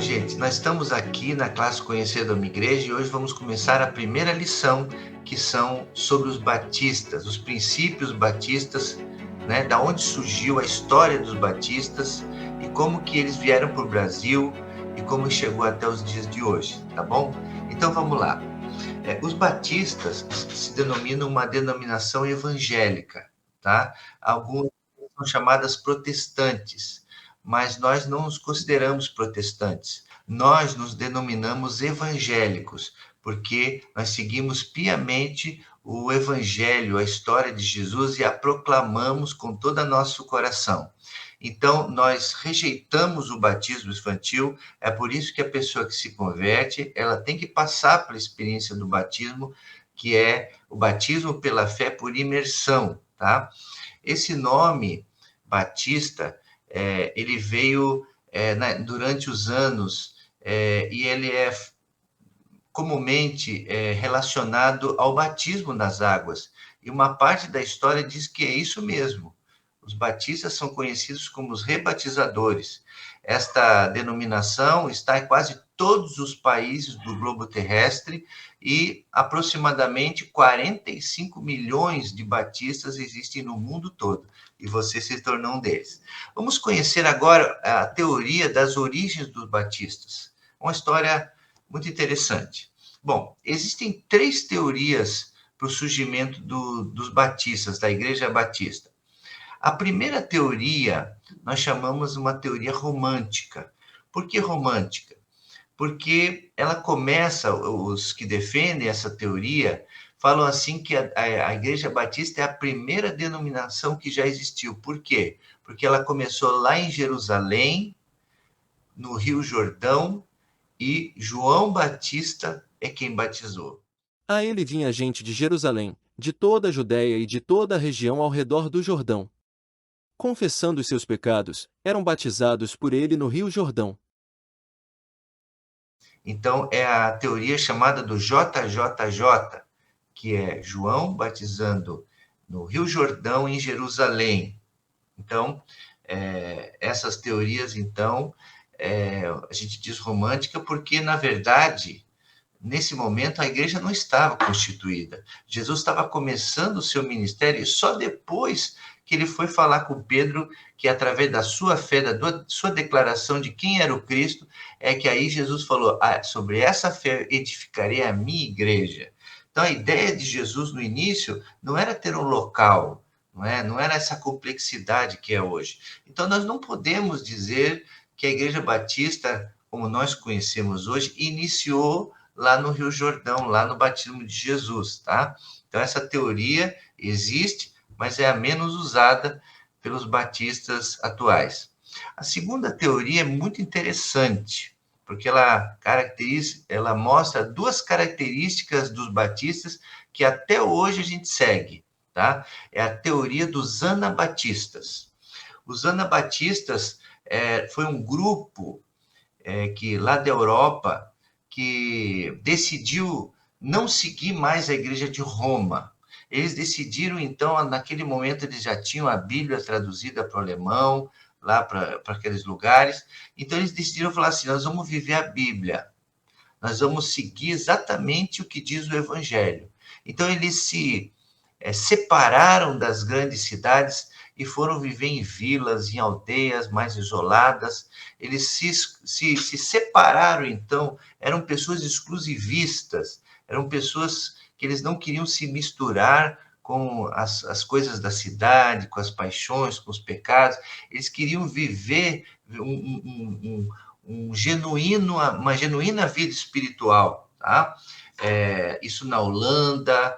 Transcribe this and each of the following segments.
gente, nós estamos aqui na classe Conhecendo a Minha Igreja e hoje vamos começar a primeira lição, que são sobre os batistas, os princípios batistas, né? Da onde surgiu a história dos batistas e como que eles vieram para o Brasil e como chegou até os dias de hoje, tá bom? Então vamos lá. Os batistas se denominam uma denominação evangélica, tá? Algumas são chamadas protestantes, mas nós não nos consideramos protestantes. Nós nos denominamos evangélicos, porque nós seguimos piamente o evangelho, a história de Jesus e a proclamamos com todo o nosso coração. Então, nós rejeitamos o batismo infantil, é por isso que a pessoa que se converte, ela tem que passar pela experiência do batismo, que é o batismo pela fé por imersão, tá? Esse nome, Batista, ele veio durante os anos, e ele é comumente relacionado ao batismo nas águas. E uma parte da história diz que é isso mesmo. Os batistas são conhecidos como os rebatizadores. Esta denominação está em quase todos os países do globo terrestre e aproximadamente 45 milhões de batistas existem no mundo todo. E você se tornou um deles. Vamos conhecer agora a teoria das origens dos batistas. Uma história muito interessante. Bom, existem 3 teorias para o surgimento dos batistas, da Igreja Batista. A primeira teoria nós chamamos uma teoria romântica. Por que romântica? Porque ela começa, os que defendem essa teoria falam assim que a Igreja Batista é a primeira denominação que já existiu. Por quê? Porque ela começou lá em Jerusalém, no Rio Jordão, e João Batista é quem batizou. A ele vinha gente de Jerusalém, de toda a Judéia e de toda a região ao redor do Jordão. Confessando os seus pecados, eram batizados por ele no Rio Jordão. Então, é a teoria chamada do JJJ, que é João batizando no Rio Jordão, em Jerusalém. Então, essas teorias, então, a gente diz romântica porque, na verdade, nesse momento a igreja não estava constituída. Jesus estava começando o seu ministério e só depois que ele foi falar com Pedro, que através da sua fé, da sua declaração de quem era o Cristo, é que aí Jesus falou, sobre essa fé edificarei a minha igreja. Então a ideia de Jesus no início não era ter um local, não era essa complexidade que é hoje. Então nós não podemos dizer que a Igreja Batista, como nós conhecemos hoje, iniciou lá no Rio Jordão, lá no batismo de Jesus, tá? Então essa teoria existe, mas é a menos usada pelos batistas atuais. A segunda teoria é muito interessante, porque ela mostra 2 características dos batistas que até hoje a gente segue, tá? É a teoria dos anabatistas. Os anabatistas foi um grupo que lá da Europa que decidiu não seguir mais a Igreja de Roma. Eles decidiram, então, naquele momento, eles já tinham a Bíblia traduzida para o alemão, lá para aqueles lugares. Então, eles decidiram falar assim: nós vamos viver a Bíblia, nós vamos seguir exatamente o que diz o Evangelho. Então, eles se separaram das grandes cidades e foram viver em vilas, em aldeias mais isoladas. Eles se separaram, então, eram pessoas exclusivistas, eram pessoas que eles não queriam se misturar com as coisas da cidade, com as paixões, com os pecados. Eles queriam viver uma genuína vida espiritual, tá? Isso na Holanda,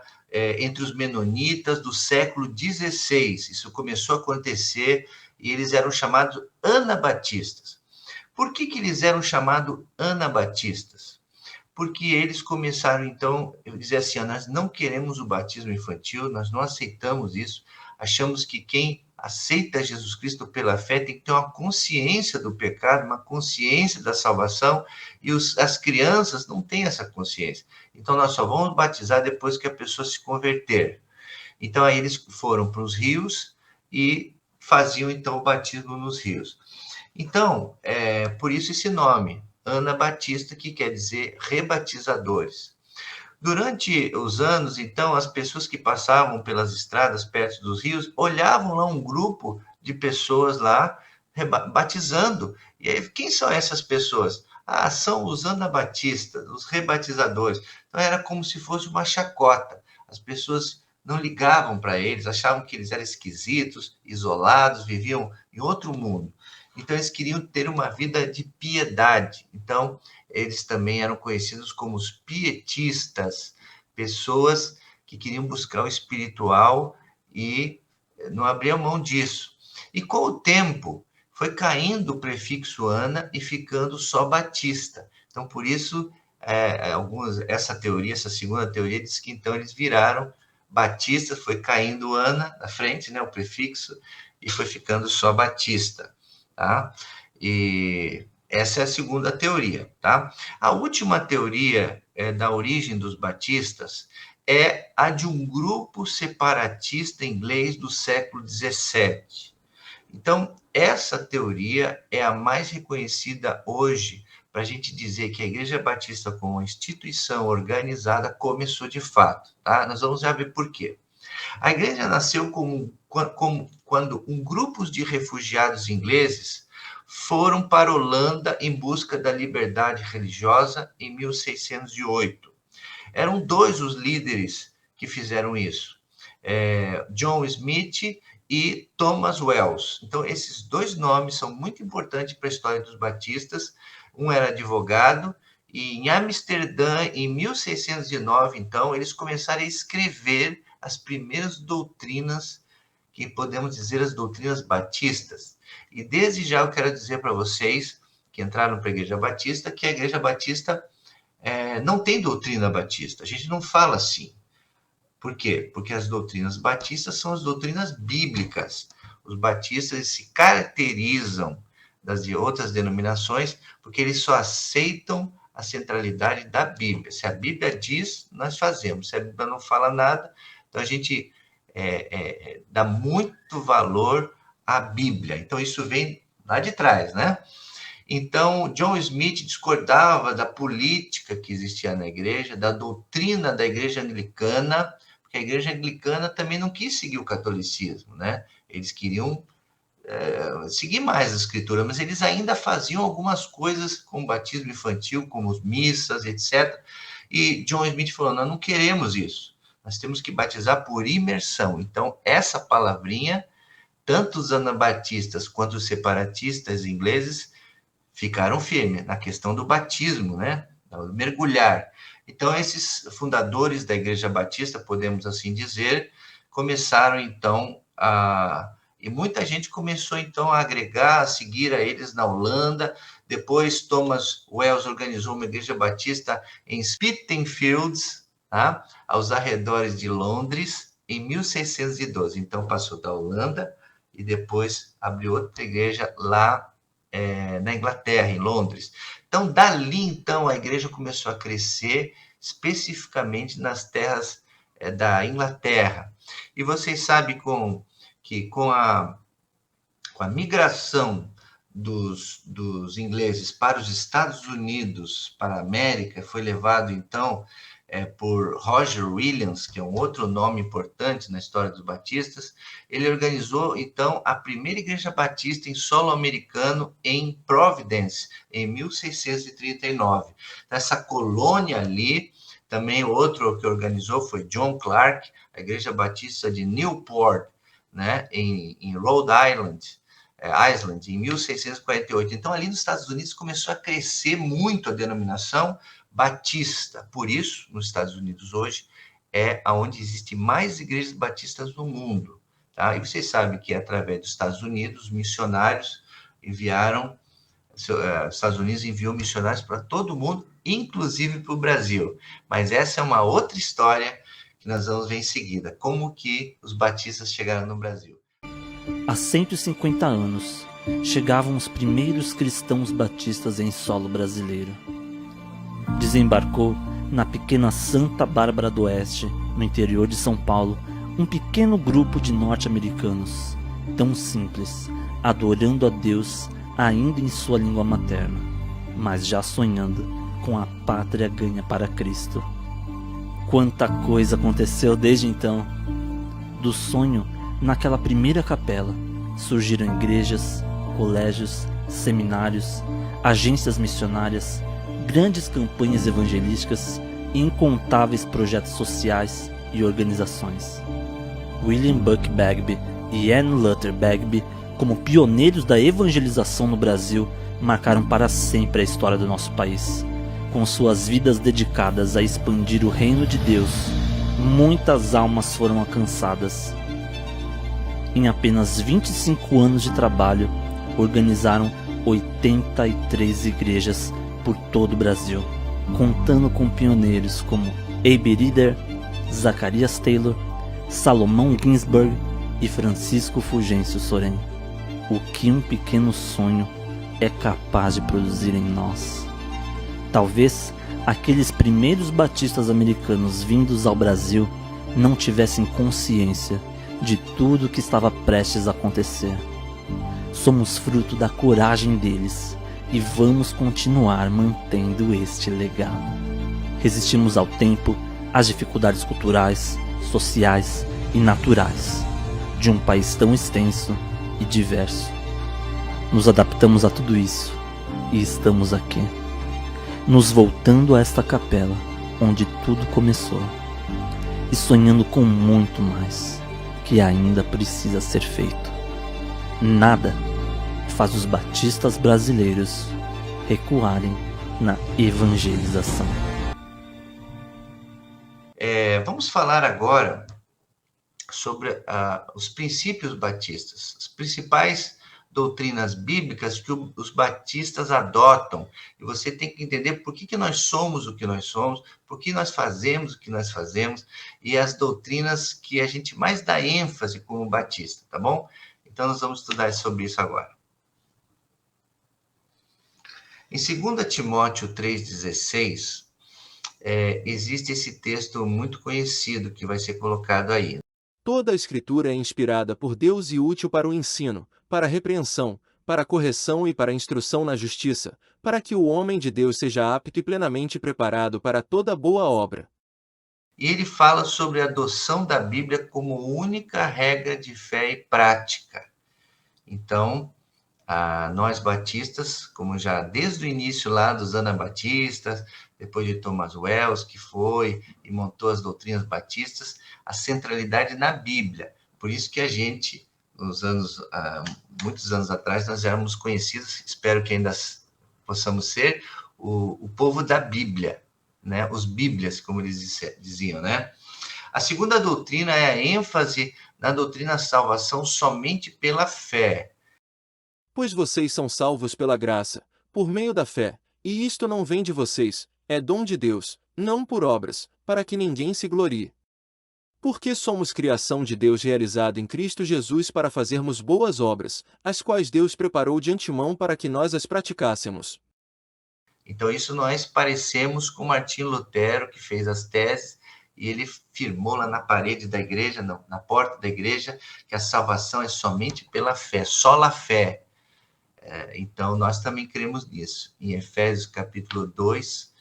entre os menonitas do século XVI. Isso começou a acontecer e eles eram chamados anabatistas. Por que eles eram chamados anabatistas? Porque eles começaram, então, a dizer assim: nós não queremos o batismo infantil, nós não aceitamos isso, achamos que quem aceita Jesus Cristo pela fé tem que ter uma consciência do pecado, uma consciência da salvação, e as crianças não têm essa consciência. Então, nós só vamos batizar depois que a pessoa se converter. Então, aí eles foram para os rios e faziam, então, o batismo nos rios. Então, por isso esse nome. anabatista, que quer dizer rebatizadores. Durante os anos, então, as pessoas que passavam pelas estradas perto dos rios olhavam lá um grupo de pessoas lá batizando. E aí, quem são essas pessoas? Ah, são os anabatistas, os rebatizadores. Então, era como se fosse uma chacota. As pessoas não ligavam para eles, achavam que eles eram esquisitos, isolados, viviam em outro mundo. Então, eles queriam ter uma vida de piedade. Então, eles também eram conhecidos como os pietistas, pessoas que queriam buscar o espiritual e não abriam mão disso. E com o tempo, foi caindo o prefixo Ana e ficando só Batista. Então, por isso, essa segunda teoria, diz que então eles viraram Batista, foi caindo Ana na frente, né, o prefixo, e foi ficando só Batista, tá? E essa é a segunda teoria, tá? A última teoria da origem dos batistas é a de um grupo separatista inglês do século XVII. Então, essa teoria é a mais reconhecida hoje para a gente dizer que a Igreja Batista, como uma instituição organizada, começou de fato, tá? Nós vamos já ver por quê. A igreja nasceu quando um grupo de refugiados ingleses foram para a Holanda em busca da liberdade religiosa em 1608. Eram dois os líderes que fizeram isso, John Smith e Thomas Wells. Então, esses dois nomes são muito importantes para a história dos batistas. Um era advogado, e em Amsterdã, em 1609, então, eles começaram a escrever as primeiras doutrinas, que podemos dizer as doutrinas batistas. E desde já eu quero dizer para vocês que entraram para a Igreja Batista, que a Igreja Batista não tem doutrina batista. A gente não fala assim. Por quê? Porque as doutrinas batistas são as doutrinas bíblicas. Os batistas se caracterizam das outras denominações porque eles só aceitam a centralidade da Bíblia. Se a Bíblia diz, nós fazemos. Se a Bíblia não fala nada, então a gente dá muito valor à Bíblia. Então isso vem lá de trás, né? Então, John Smith discordava da política que existia na igreja, da doutrina da igreja anglicana, porque a igreja anglicana também não quis seguir o catolicismo, né? Eles queriam seguir mais a escritura, mas eles ainda faziam algumas coisas como batismo infantil, como missas, etc. E John Smith falou, nós não queremos isso, nós temos que batizar por imersão. Então, essa palavrinha, tanto os anabatistas quanto os separatistas ingleses ficaram firmes na questão do batismo, né? Do mergulhar. Então, esses fundadores da Igreja Batista, podemos assim dizer, começaram, então, e muita gente começou, então, a agregar, a seguir a eles na Holanda. Depois, Thomas Wells organizou uma Igreja Batista em Spitalfields, tá? Aos arredores de Londres, em 1612. Então, passou da Holanda e depois abriu outra igreja lá na Inglaterra, em Londres. Então, dali, então, a igreja começou a crescer, especificamente nas terras da Inglaterra. E vocês sabem que com a migração dos ingleses para os Estados Unidos, para a América, foi levado, então, por Roger Williams, que é um outro nome importante na história dos batistas. Ele organizou, então, a primeira igreja batista em solo americano em Providence, em 1639. Nessa colônia ali, também outro que organizou foi John Clark, a igreja batista de Newport, né, em Rhode Island, em 1648. Então, ali nos Estados Unidos começou a crescer muito a denominação batista. Por isso, nos Estados Unidos hoje, é onde existem mais igrejas batistas no mundo. Tá? E vocês sabem que, através dos Estados Unidos, missionários enviaram, os Estados Unidos enviou missionários para todo o mundo, inclusive para o Brasil. Mas essa é uma outra história que nós vamos ver em seguida, como que os batistas chegaram no Brasil. Há 150 anos, chegavam os primeiros cristãos batistas em solo brasileiro. Desembarcou na pequena Santa Bárbara do Oeste, no interior de São Paulo, um pequeno grupo de norte-americanos, tão simples, adorando a Deus ainda em sua língua materna. mas já sonhando com a pátria ganha para Cristo. Quanta coisa aconteceu desde então! Do sonho, naquela primeira capela, surgiram igrejas, colégios, seminários, agências missionárias, grandes campanhas evangelísticas e incontáveis projetos sociais e organizações. William Buck Bagby e Anne Luther Bagby, como pioneiros da evangelização no Brasil, marcaram para sempre a história do nosso país. Com suas vidas dedicadas a expandir o reino de Deus, muitas almas foram alcançadas. Em apenas 25 anos de trabalho, organizaram 83 igrejas por todo o Brasil, contando com pioneiros como A.B. Reeder, Zacarias Taylor, Salomão Ginsburg e Francisco Fulgêncio Soren. O que um pequeno sonho é capaz de produzir em nós. Talvez aqueles primeiros batistas americanos vindos ao Brasil não tivessem consciência de tudo que estava prestes a acontecer. Somos fruto da coragem deles e vamos continuar mantendo este legado. Resistimos ao tempo, às dificuldades culturais, sociais e naturais de um país tão extenso e diverso. Nos adaptamos a tudo isso e estamos aqui, nos voltando a esta capela onde tudo começou e sonhando com muito mais que ainda precisa ser feito. Nada faz os batistas brasileiros recuarem na evangelização. Vamos falar agora sobre os princípios batistas, as principais doutrinas bíblicas que os batistas adotam. E você tem que entender por que nós somos o que nós somos, por que nós fazemos o que nós fazemos, e as doutrinas que a gente mais dá ênfase como batista, tá bom? Então, nós vamos estudar sobre isso agora. Em 2 Timóteo 3,16, existe esse texto muito conhecido que vai ser colocado aí. Toda a Escritura é inspirada por Deus e útil para o ensino, para a repreensão, para a correção e para a instrução na justiça, para que o homem de Deus seja apto e plenamente preparado para toda boa obra. E ele fala sobre a adoção da Bíblia como única regra de fé e prática. Então, nós batistas, como já desde o início lá dos anabatistas, depois de Thomas Wells, que foi e montou as doutrinas batistas, a centralidade na Bíblia. Por isso que a gente, muitos anos atrás, nós éramos conhecidos, espero que ainda possamos ser, o povo da Bíblia, né? Os bíblias, como eles diziam, né? A segunda doutrina é a ênfase na doutrina da salvação somente pela fé. Pois vocês são salvos pela graça, por meio da fé, e isto não vem de vocês, é dom de Deus, não por obras, para que ninguém se glorie. Porque somos criação de Deus realizada em Cristo Jesus para fazermos boas obras, as quais Deus preparou de antemão para que nós as praticássemos. Então, isso nós parecemos com Martinho Lutero, que fez as teses, e ele firmou lá na parede da igreja, na porta da igreja, que a salvação é somente pela fé, só a fé. Então, nós também cremos nisso. Em Efésios capítulo 2,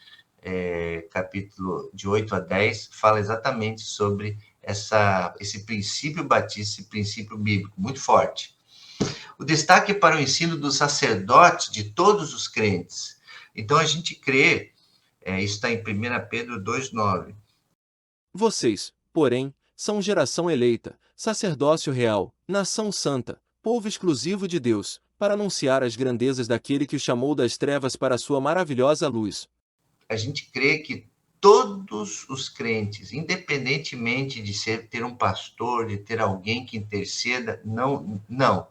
capítulo de 8 a 10, fala exatamente sobre esse princípio batista, esse princípio bíblico, muito forte. O destaque é para o ensino dos sacerdotes de todos os crentes. Então, a gente crê, isso está em 1 Pedro 2,9. Vocês, porém, são geração eleita, sacerdócio real, nação santa, povo exclusivo de Deus, para anunciar as grandezas daquele que o chamou das trevas para a sua maravilhosa luz. A gente crê que todos os crentes, independentemente de ter um pastor, de ter alguém que interceda, não.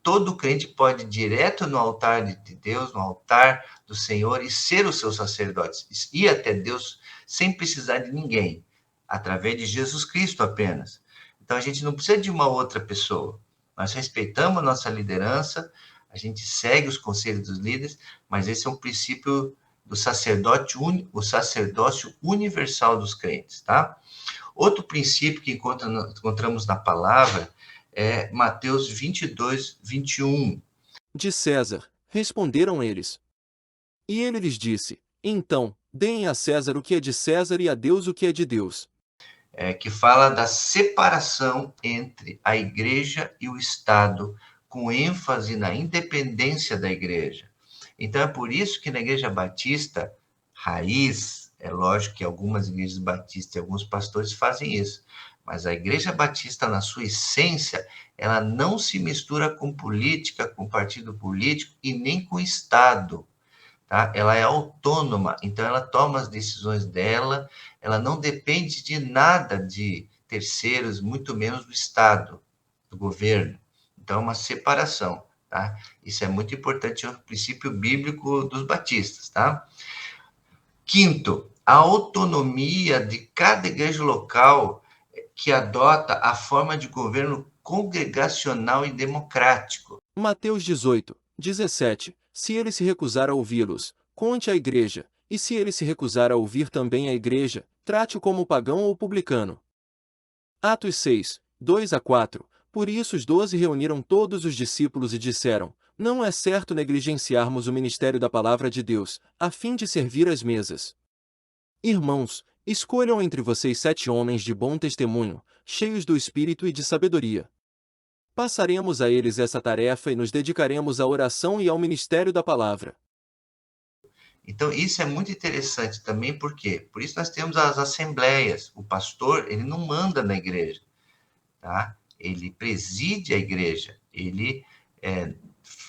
Todo crente pode ir direto no altar de Deus, no altar do Senhor, e ser o seu sacerdote, ir até Deus sem precisar de ninguém, através de Jesus Cristo apenas. Então, a gente não precisa de uma outra pessoa. Nós respeitamos a nossa liderança, a gente segue os conselhos dos líderes, mas esse é um princípio do o sacerdócio universal dos crentes, tá? Outro princípio que encontramos na palavra é Mateus 22, 21. De César, responderam eles. E ele lhes disse: Então, deem a César o que é de César e a Deus o que é de Deus. Que fala da separação entre a igreja e o Estado, com ênfase na independência da igreja. Então, é por isso que na Igreja Batista, raiz, é lógico que algumas igrejas batistas e alguns pastores fazem isso, mas a Igreja Batista, na sua essência, ela não se mistura com política, com partido político e nem com Estado. Tá? Ela é autônoma, então ela toma as decisões dela, ela não depende de nada de terceiros, muito menos do Estado, do governo. Então, é uma separação, tá? Isso é muito importante, é o princípio bíblico dos batistas, tá? Quinto, a autonomia de cada igreja local que adota a forma de governo congregacional e democrático. Mateus 18, 17. Se ele se recusar a ouvi-los, conte à igreja, e se ele se recusar a ouvir também a igreja, trate-o como pagão ou publicano. Atos 6, 2 a 4. Por isso os 12 reuniram todos os discípulos e disseram: Não é certo negligenciarmos o ministério da palavra de Deus, a fim de servir às mesas. Irmãos, escolham entre vocês 7 homens de bom testemunho, cheios do Espírito e de sabedoria. Passaremos a eles essa tarefa e nos dedicaremos à oração e ao ministério da palavra. Então, isso é muito interessante também, por quê? Por isso nós temos as assembleias. O pastor, ele não manda na igreja, tá? Ele preside a igreja, ele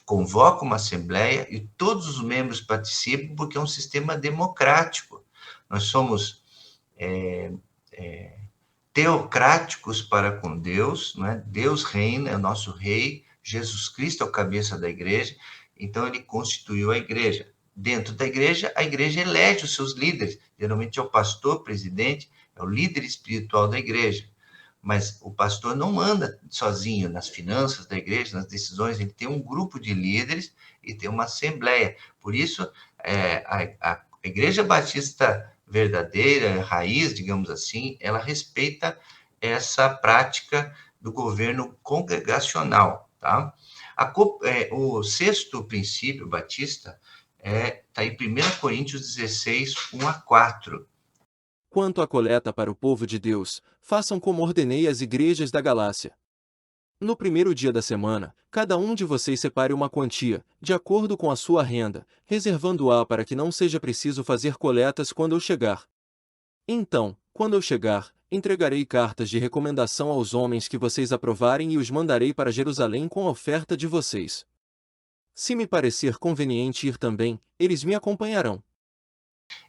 convoca uma assembleia e todos os membros participam porque é um sistema democrático. Nós somos teocráticos para com Deus, né? Deus reina, é o nosso rei, Jesus Cristo é o cabeça da igreja, então ele constituiu a igreja. Dentro da igreja, a igreja elege os seus líderes, geralmente é o pastor, presidente, é o líder espiritual da igreja, mas o pastor não manda sozinho nas finanças da igreja, nas decisões, ele tem um grupo de líderes e tem uma assembleia. Por isso, a Igreja Batista verdadeira, raiz, digamos assim, ela respeita essa prática do governo congregacional, tá? O sexto princípio batista está em 1 Coríntios 16, 1 a 4. Quanto à coleta para o povo de Deus, façam como ordenei às igrejas da Galácia. No primeiro dia da semana, cada um de vocês separe uma quantia, de acordo com a sua renda, reservando-a para que não seja preciso fazer coletas quando eu chegar. Então, quando eu chegar, entregarei cartas de recomendação aos homens que vocês aprovarem e os mandarei para Jerusalém com a oferta de vocês. Se me parecer conveniente ir também, eles me acompanharão.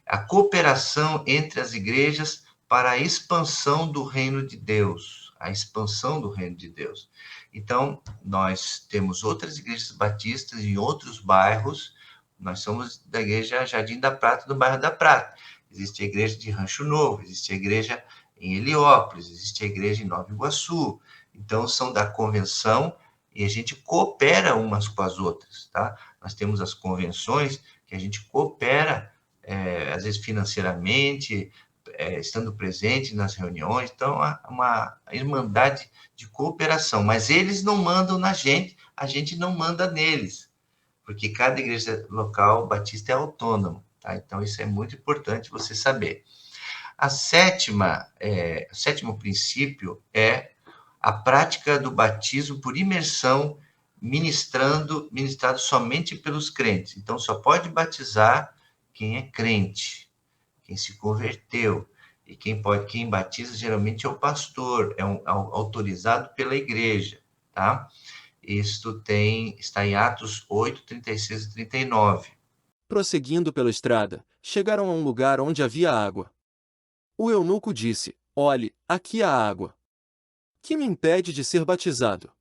A cooperação entre as igrejas para a expansão do reino de Deus. A expansão do reino de Deus. Então, nós temos outras igrejas batistas em outros bairros. Nós somos da igreja Jardim da Prata, do bairro da Prata. Existe a igreja de Rancho Novo, existe a igreja em Heliópolis, existe a igreja em Nova Iguaçu. Então, são da convenção e a gente coopera umas com as outras, tá? Nós temos as convenções que a gente coopera, às vezes financeiramente, estando presente nas reuniões. Então, uma irmandade de cooperação. Mas eles não mandam na gente, a gente não manda neles, porque cada igreja local batista é autônoma, tá? Então, isso é muito importante você saber. O sétimo princípio é a prática do batismo por imersão, ministrado somente pelos crentes. Então, só pode batizar quem é crente, quem se converteu. E quem batiza geralmente é o pastor, autorizado pela igreja, tá? Isto está em Atos 8, 36 e 39. Prosseguindo pela estrada, chegaram a um lugar onde havia água. O eunuco disse: Olhe, aqui há água. Que me impede de ser batizado?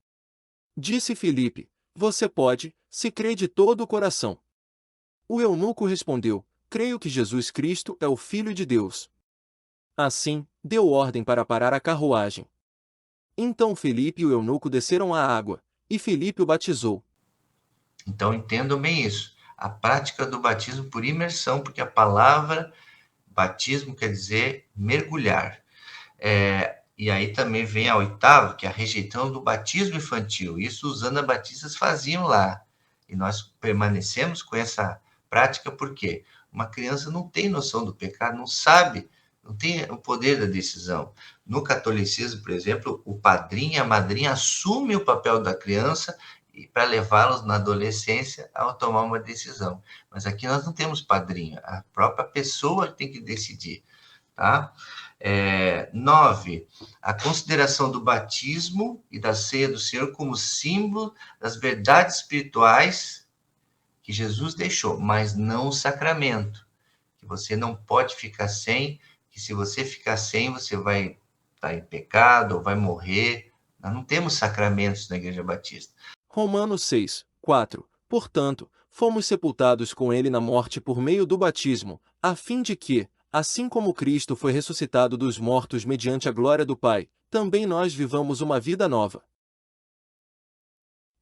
Disse Filipe: Você pode, se crê de todo o coração. O eunuco respondeu: Creio que Jesus Cristo é o Filho de Deus. Assim, deu ordem para parar a carruagem. Então Filipe e o eunuco desceram à água, e Filipe o batizou. Então, entendam bem isso. A prática do batismo por imersão, porque a palavra batismo quer dizer mergulhar. E aí também vem a oitava, que é a rejeição do batismo infantil. Isso os anabatistas faziam lá. E nós permanecemos com essa prática, por quê? Uma criança não tem noção do pecado, não sabe, não tem o poder da decisão. No catolicismo, por exemplo, o padrinho e a madrinha assumem o papel da criança para levá-los na adolescência a tomar uma decisão. Mas aqui nós não temos padrinho, a própria pessoa tem que decidir, tá? 9, a consideração do batismo e da ceia do Senhor como símbolo das verdades espirituais que Jesus deixou, mas não o sacramento, que você não pode ficar sem, que se você ficar sem, você vai estar em pecado ou vai morrer. Nós não temos sacramentos na Igreja Batista. Romanos 6, 4. Portanto, fomos sepultados com ele na morte por meio do batismo, a fim de que, assim como Cristo foi ressuscitado dos mortos mediante a glória do Pai, também nós vivamos uma vida nova.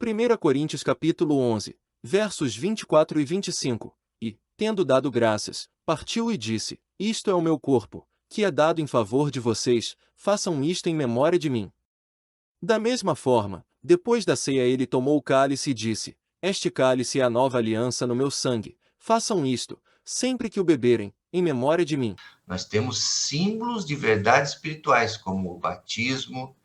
1 Coríntios capítulo 11, versos 24 e 25. E, tendo dado graças, partiu e disse: Isto é o meu corpo, que é dado em favor de vocês, façam isto em memória de mim. Da mesma forma, depois da ceia ele tomou o cálice e disse: Este cálice é a nova aliança no meu sangue, façam isto, sempre que o beberem, em memória de mim. Nós temos símbolos de verdades espirituais, como o batismo,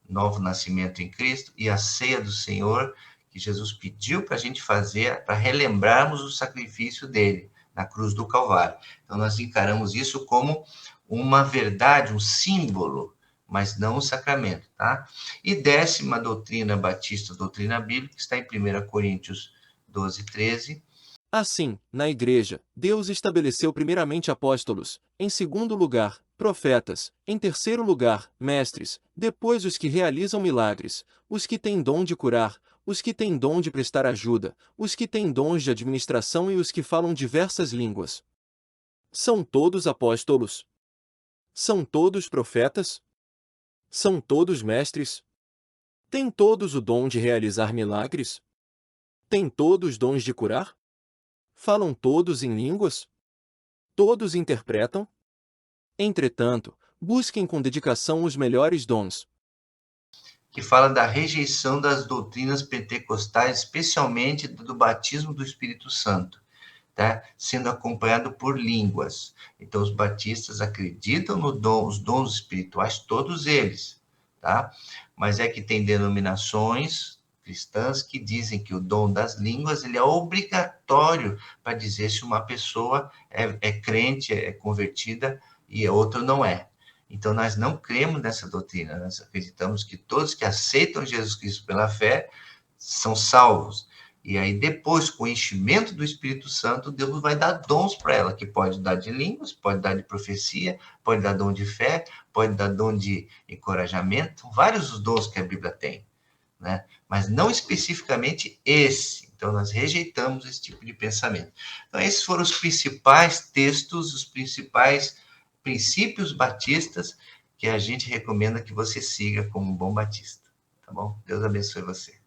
novo nascimento em Cristo e a ceia do Senhor, que Jesus pediu para a gente fazer, para relembrarmos o sacrifício dele na cruz do Calvário. Então, nós encaramos isso como uma verdade, um símbolo, mas não um sacramento, tá? E 10ª doutrina batista, doutrina bíblica, está em 1 Coríntios 12, 13. Assim, na Igreja, Deus estabeleceu primeiramente apóstolos, em segundo lugar, profetas, em terceiro lugar, mestres, depois os que realizam milagres, os que têm dom de curar, os que têm dom de prestar ajuda, os que têm dons de administração e os que falam diversas línguas. São todos apóstolos? São todos profetas? São todos mestres? Têm todos o dom de realizar milagres? Têm todos dons de curar? Falam todos em línguas? Todos interpretam? Entretanto, busquem com dedicação os melhores dons. Que fala da rejeição das doutrinas pentecostais, especialmente do batismo do Espírito Santo, tá? Sendo acompanhado por línguas. Então, os batistas acreditam nos dons espirituais, todos eles, tá? Mas é que tem denominações cristãs que dizem que o dom das línguas ele é obrigatório para dizer se uma pessoa é crente, é convertida e a outra não é. Então, nós não cremos nessa doutrina, nós acreditamos que todos que aceitam Jesus Cristo pela fé são salvos. E aí, depois, com o enchimento do Espírito Santo, Deus vai dar dons para ela, que pode dar de línguas, pode dar de profecia, pode dar dom de fé, pode dar dom de encorajamento, vários os dons que a Bíblia tem, né? Mas não especificamente esse. Então, nós rejeitamos esse tipo de pensamento. Então, esses foram os principais textos, os principais princípios batistas que a gente recomenda que você siga como um bom batista, tá bom? Deus abençoe você.